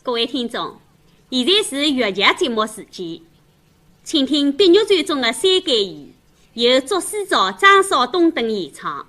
各位听众，现在是乐剧节目时间，请听《碧玉传》中的三间戏，由祝思昭、张少东等演唱。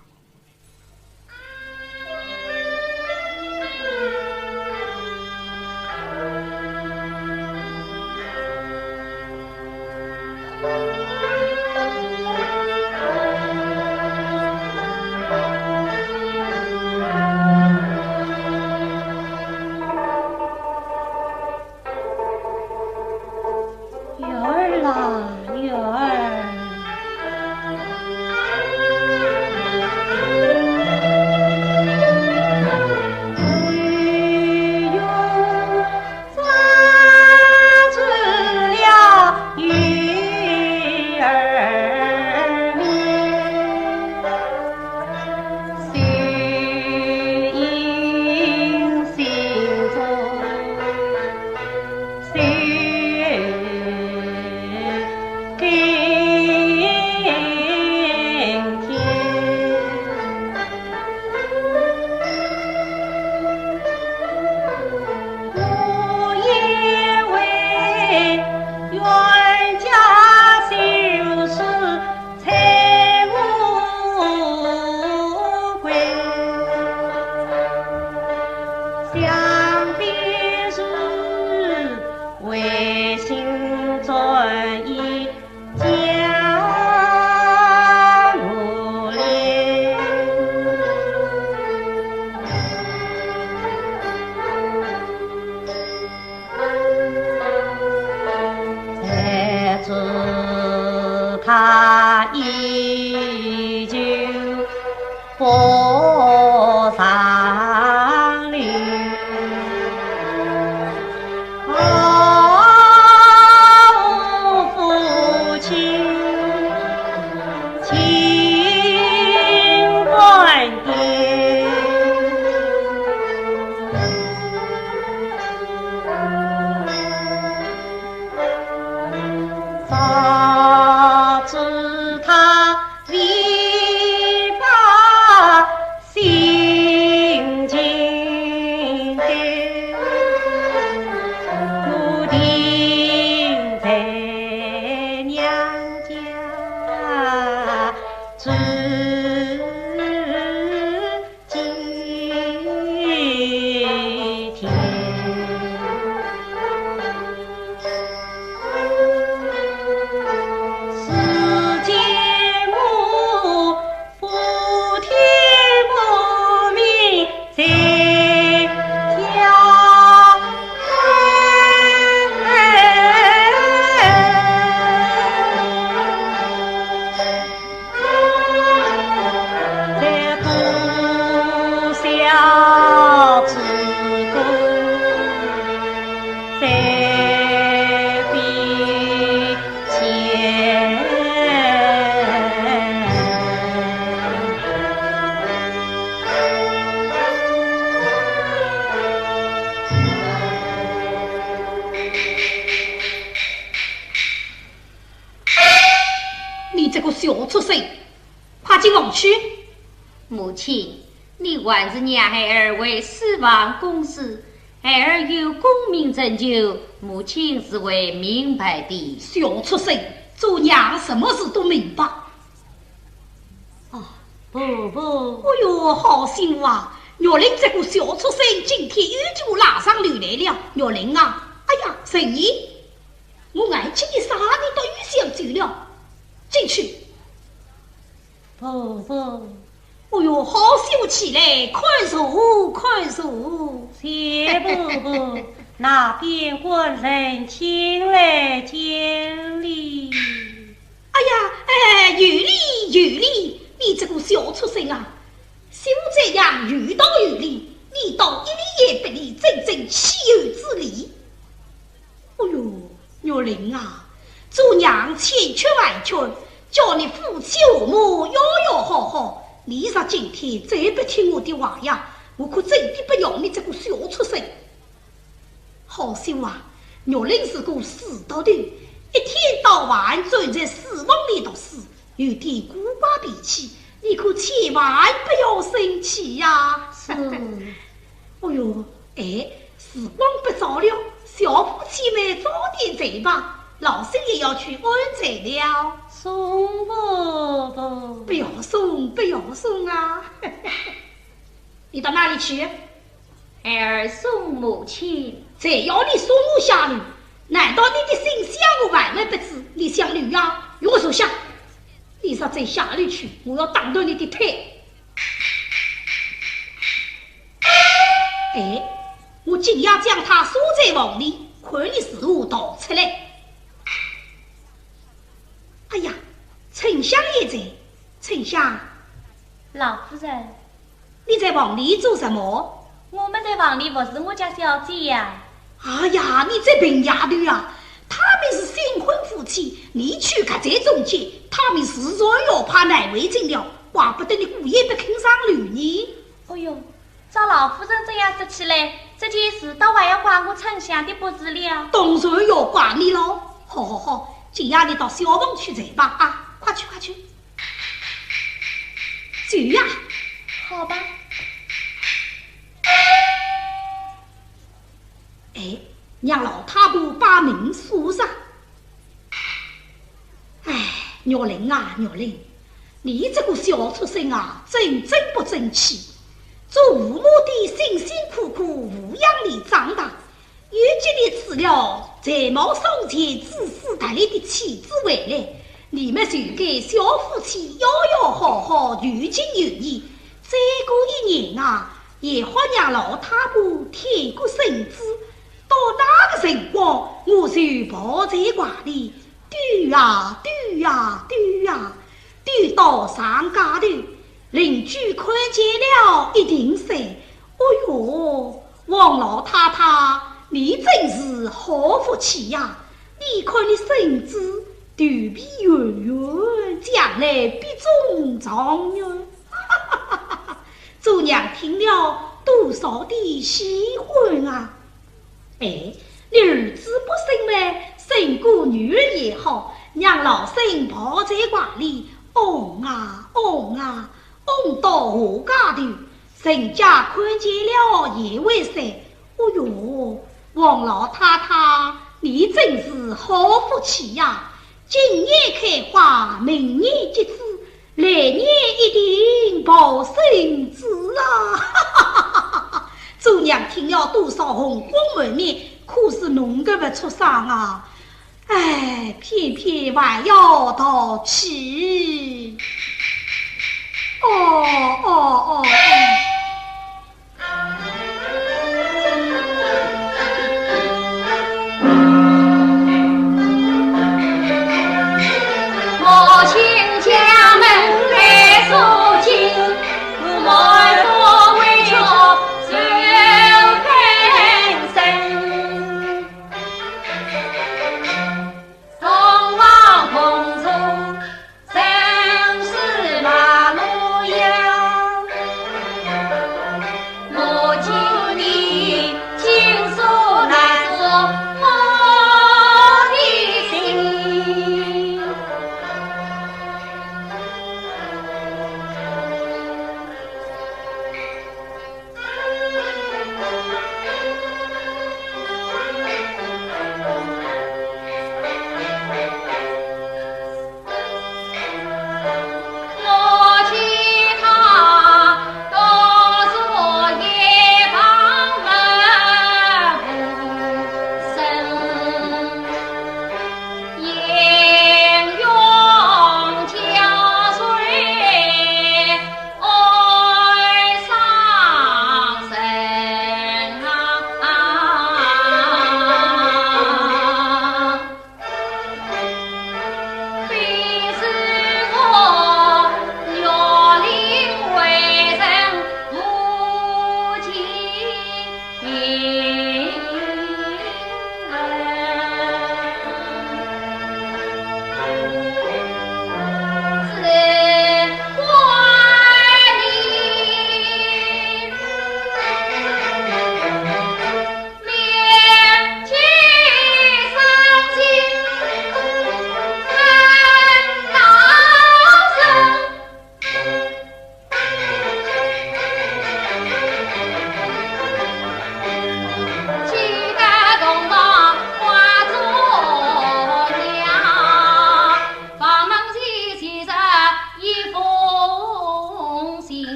母亲，你还是让孩儿为死亡公事，孩儿有功名成就，母亲是会明白的。小畜生，做娘什么事都明白。不，哎呦，好心啊！玉玲这个小畜生今天又就拉上流来了。玉玲啊，哎呀，神医，我爱情的啥你都预想走了，进去。不。哎呦，好秀起来，看手看手，谢伯伯，那边官人前来见礼。哎呀，有礼，你这个小畜生啊，就这样遇到有礼，你倒一理也不理，真正岂有之理。哎呦，玉玲啊，做娘千缺万缺，叫你夫妻和睦，要好好。你说今天再不听我的话呀，我可真的不要你这个小畜生。好秀啊，玉玲是个死道的，一天到晚钻在书房里读书，有点古怪脾气，你可千万不要生气呀。是。哎呦，哎，时光不早了，小夫妻们早点走吧，老身也要去安宅了。送伯伯，不要送，不要送啊！你到哪里去？孩儿送母亲。再要你送我下驴，难道你的心想我万万不知？你想驴啊？与我手下，你若再下驴去，我要打断你的腿！哎，我竟要将他锁在房里，看你是何逃出来！哎呀，丞相也在，丞相，老夫人，你在房里做什么？我们在房里不是我家小姐呀。哎呀，你这笨丫头啊！他们是新婚夫妻，你去看这中间，他们是若要怕难为情了，怪不得你故意不肯上驴呢。哎呦，照老夫人这样说起来，这件事倒还要怪我丞相的不是了。当然要怪你喽！好好好，今夜你到小房去睡吧啊！快去快去！走呀！好吧。哎，让老太婆把门锁上。哎，玉玲啊，玉玲，你这个小畜生啊，真不争气！做父母的辛辛苦苦抚养你长大，有几年吃了才貌双全、自私大力的妻子回来，你们就该小夫妻要好好有情有义。再过一年啊，也好让老太婆添个身子。到那个辰光，我就抱在怀里，丢呀丢呀丢呀，丢到上家头。邻居看见了，一定说：“哎呦，王老太太，你真是好福气呀！你看你身子头皮圆圆，将来必中状元。”哈哈哈哈！祖娘听了多少的喜欢啊！哎，你儿子不生呢，生个女儿也好，让老身抱在怀里，哄啊哄啊，哄到我家头。人家看见了也会说：“哎呦，王老太太，你真是好福气呀！今年开花，明年结籽，来年一定抱孙子啊！”哈哈哈哈哈！祖娘听了多少红光满面，可是弄个不出声啊！哎，偏偏还要淘气。哦。母亲家门来送亲，我们多为求受开生。东望红中，生死马路遥。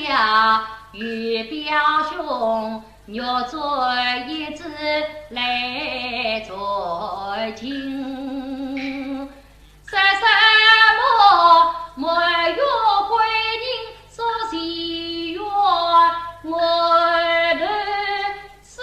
了玉表兄，若做一子来做亲，说什么莫有归人所喜悦，我的是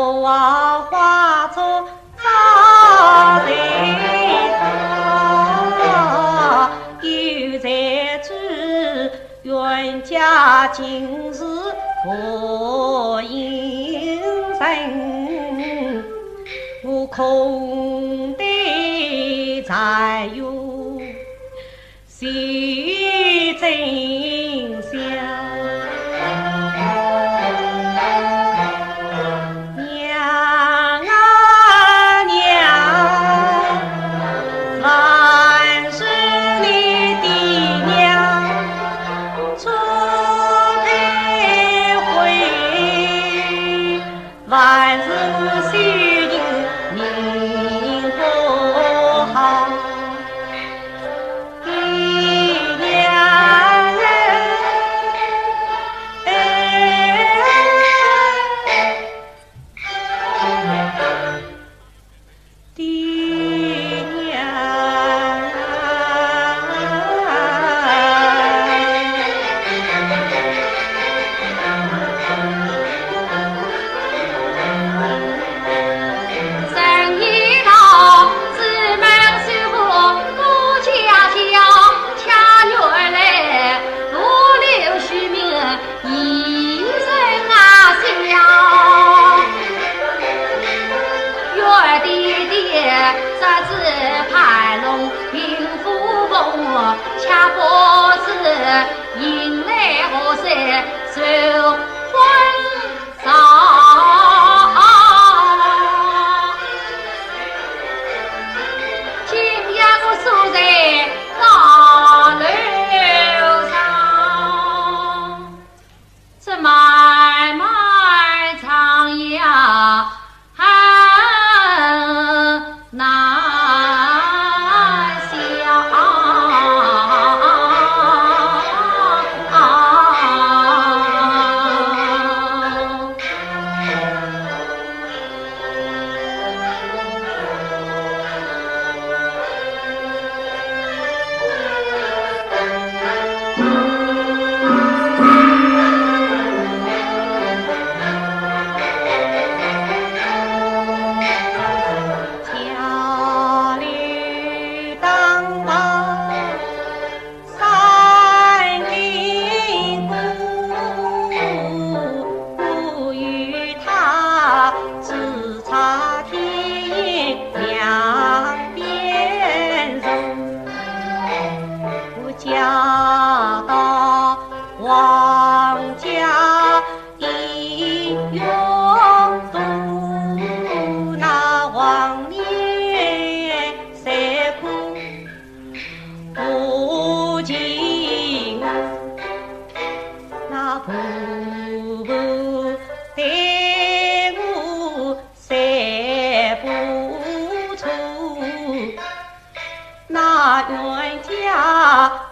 我王化作早人他，有才知冤家今日何应人，我空对才有谁真相？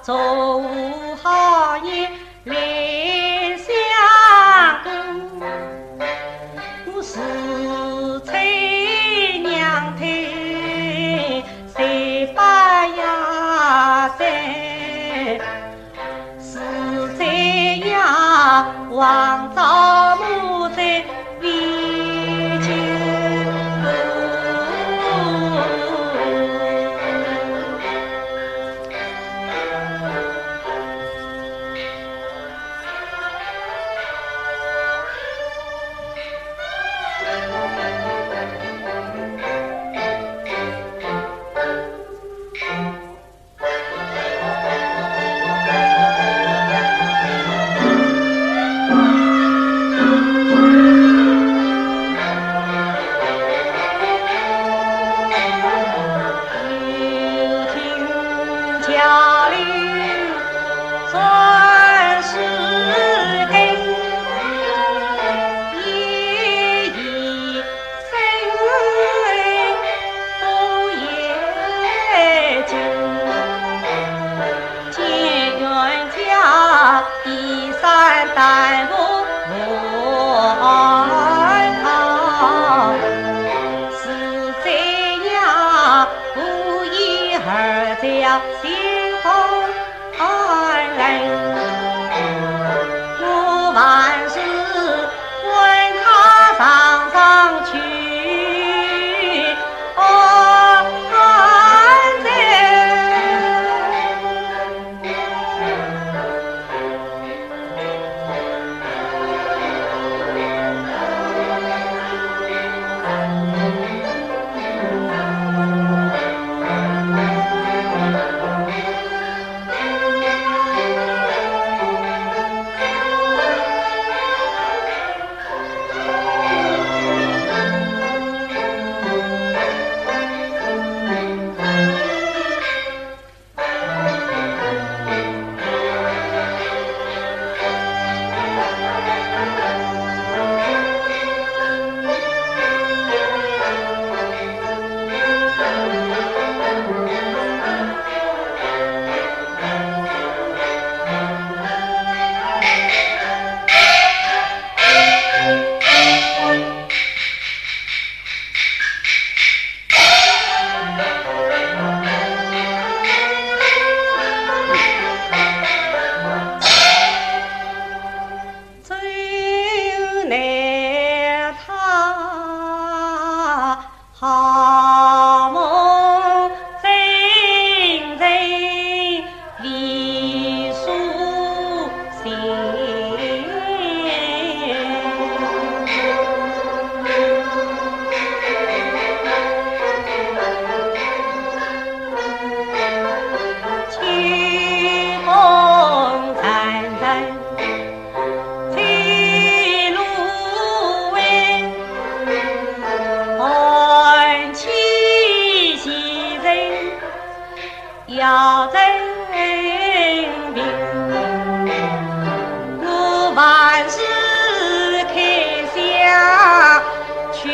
做好业来相公，我是崔娘胎，谁把呀在，是在呀王丈母在为救。要证明，我万事开箱去。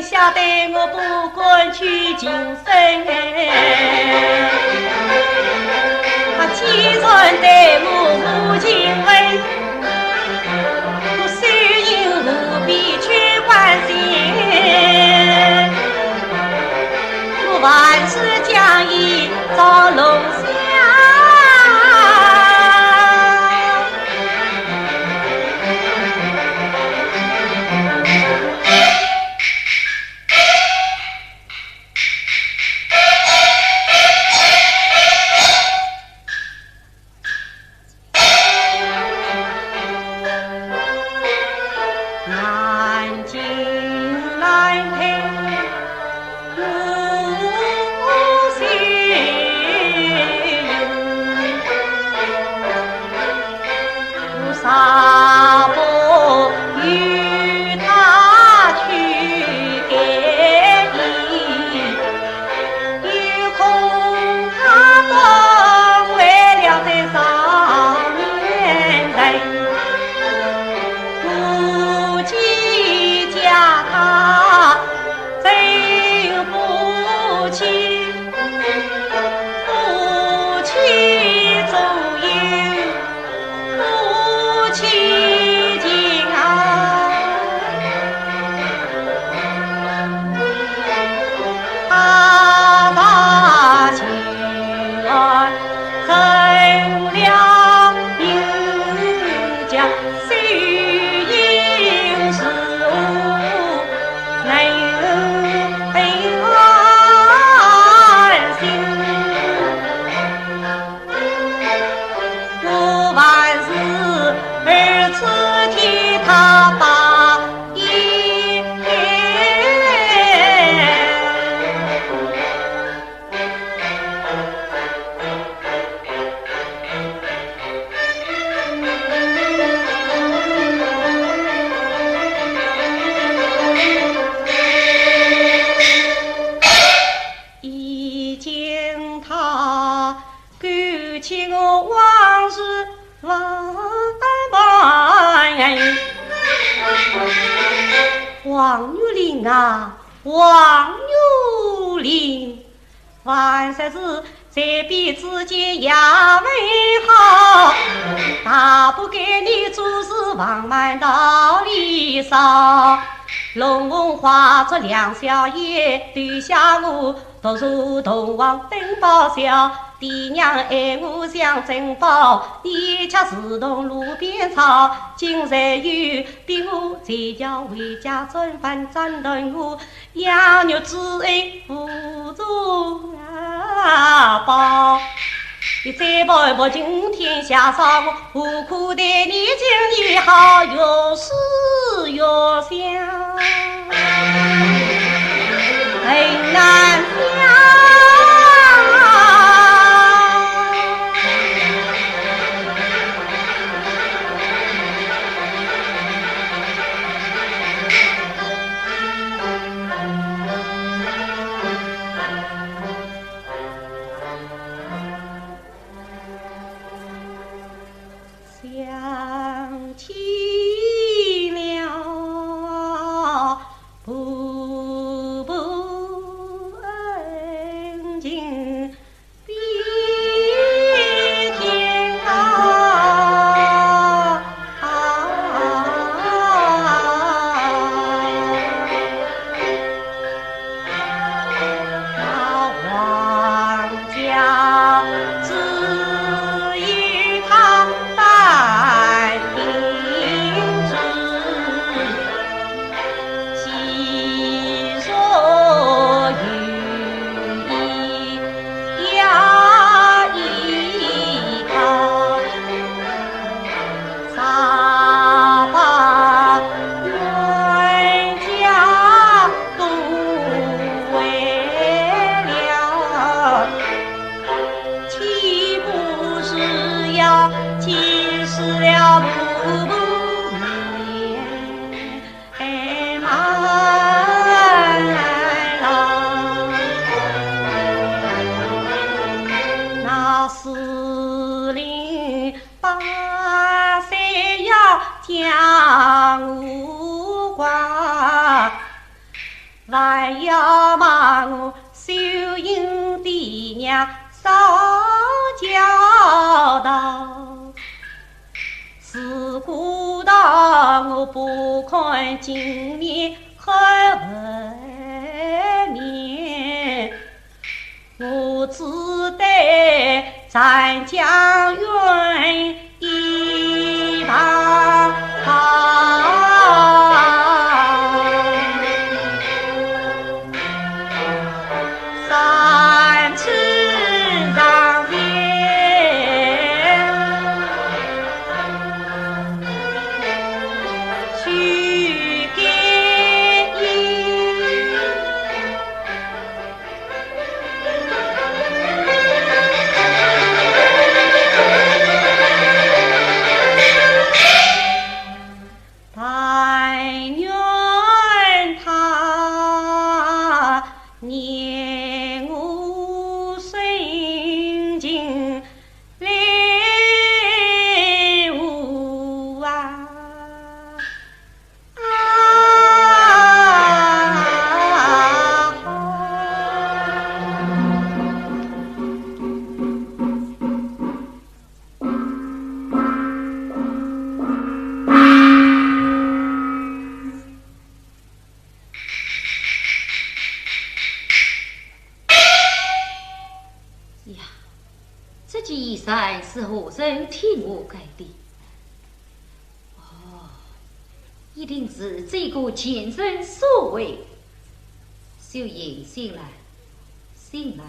吓得我不管去今生，既然对我母亲问，我虽应无必去关心，我万事将以造龙香。王玉玲啊，王玉玲，万岁是这辈之间也为好，大不给你做事放满道理上。龙凤化作两小爷，对下我独如同王登报销。爹娘爱我像珍宝，你却如同路边草。今日有逼我才要回家准饭战斗我，养育之恩付诸报。你再报不尽天下少，何苦对你今日好越思越想，很难想。司令把山要将我挂，还要骂我秀英的娘少教导。自古道我不看今年和文面，我只得咱家园一旁三尺上面去给但愿他念我深情来无啊呀，这件衣衫是何人替我改的？哦，一定是这个前人所为。秀英醒来，醒来，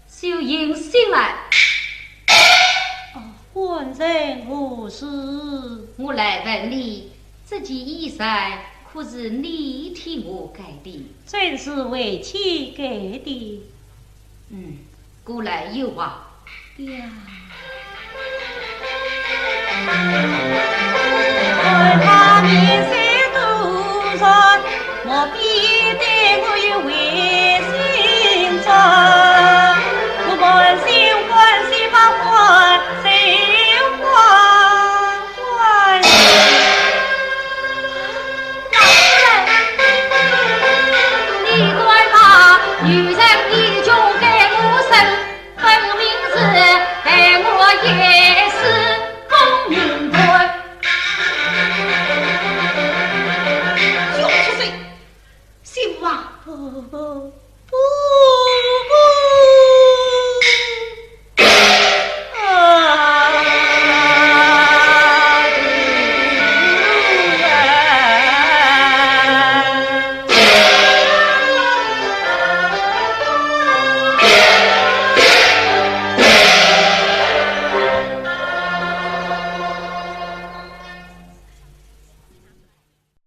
秀英醒来！问人何事？我来问你，这件衣衫可是你替我改的？正是为妻给的。过来有啊。呀。